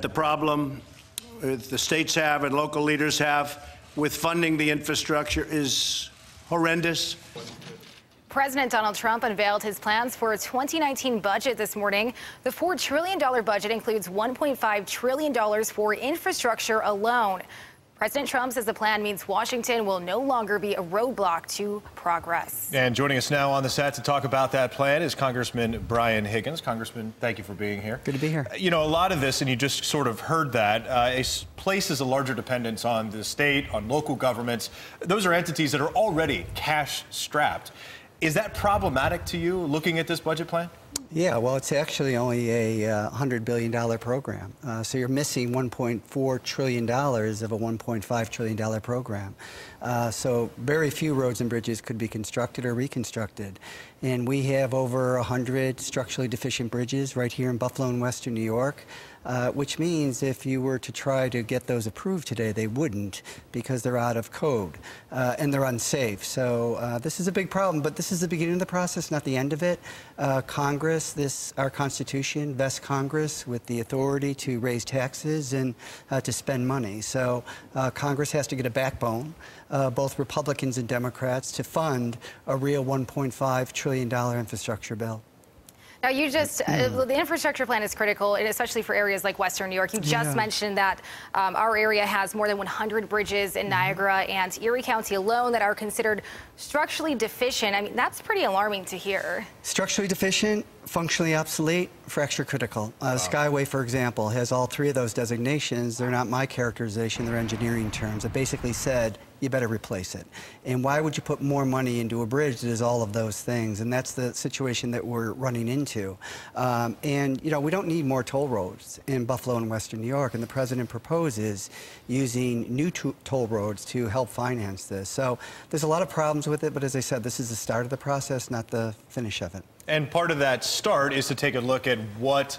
The problem the states have and local leaders have with funding the infrastructure is horrendous. President Donald Trump unveiled his plans for a 2019 budget this morning. The $4 trillion budget includes $1.5 trillion for infrastructure alone. President Trump says the plan means Washington will no longer be a roadblock to progress. And joining us now on the set to talk about that plan is Congressman Brian Higgins. Congressman, thank you for being here. Good to be here. You know, a lot of this, and you just sort of heard that, places a larger dependence on the state, on local governments. Those are entities that are already cash-strapped. Is that problematic to you, looking at this budget plan? Yeah, well, it's actually only a $100 billion program. So you're missing $1.4 trillion of a $1.5 trillion program. So very few roads and bridges could be constructed or reconstructed. And we have over 100 structurally deficient bridges right here in Buffalo and Western New York, which means if you were to try to get those approved today, they wouldn't, because they're out of code and they're unsafe. So this is a big problem, but this is the beginning of the process, not the end of it. Congress, our Constitution vests Congress with the authority to raise taxes and to spend money. So Congress has to get a backbone, both Republicans and Democrats, to fund a real $1.5 trillion infrastructure bill. Now, you just, the infrastructure plan is critical, and especially for areas like Western New York. You just mentioned that our area has more than 100 bridges in Niagara and Erie County alone that are considered structurally deficient. I mean, that's pretty alarming to hear. Structurally deficient, functionally obsolete, fracture critical. Skyway, for example, has all three of those designations. They're not my characterization, they're engineering terms. It basically said, you better replace it. And why would you put more money into a bridge that is all of those things? And that's the situation that we're running into. And, you know, we don't need more toll roads in Buffalo and Western New York. And the president proposes using new toll roads to help finance this. So there's a lot of problems with it. But as I said, this is the start of the process, not the finish of it. And part of that start is to take a look at what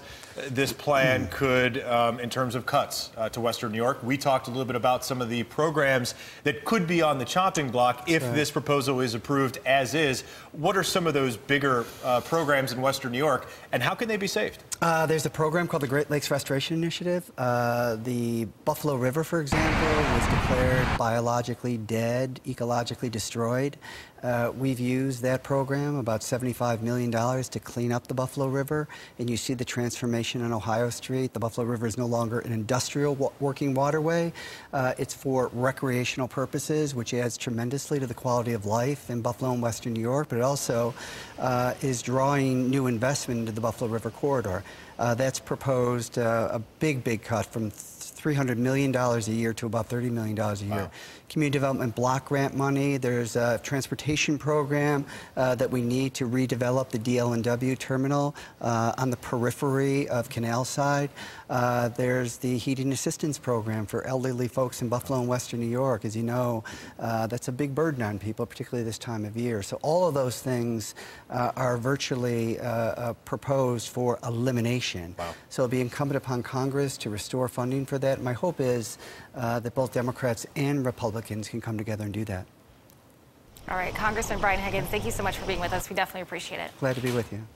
this plan could, in terms of cuts to Western New York. We talked a little bit about some of the programs that could be on the chopping block if this proposal is approved as is. What are some of those bigger programs in Western New York, and how can they be saved? There's a program called the Great Lakes Restoration Initiative. The Buffalo River, for example, was declared biologically dead, ecologically destroyed. We've used that program, about $75 million, to clean up the Buffalo River, and you see the transformation on Ohio Street. The Buffalo River is no longer an industrial working waterway. It's for recreational purposes, which adds tremendously to the quality of life in Buffalo and Western New York, but it also is drawing new investment into the Buffalo River corridor. That's proposed a big cut from $300 million a year to about $30 million a year. Wow. Community development block grant money. There's a transportation program that we need to redevelop the DL&W terminal on the periphery of Canal Side. There's the heating assistance program for elderly folks in Buffalo and Western New York. As you know, that's a big burden on people, particularly this time of year. So all of those things are virtually proposed for elimination. Wow. So it'll be incumbent upon Congress to restore funding for that. My hope is that both Democrats and Republicans can come together and do that. All right, Congressman Brian Higgins, thank you so much for being with us. We definitely appreciate it. Glad to be with you.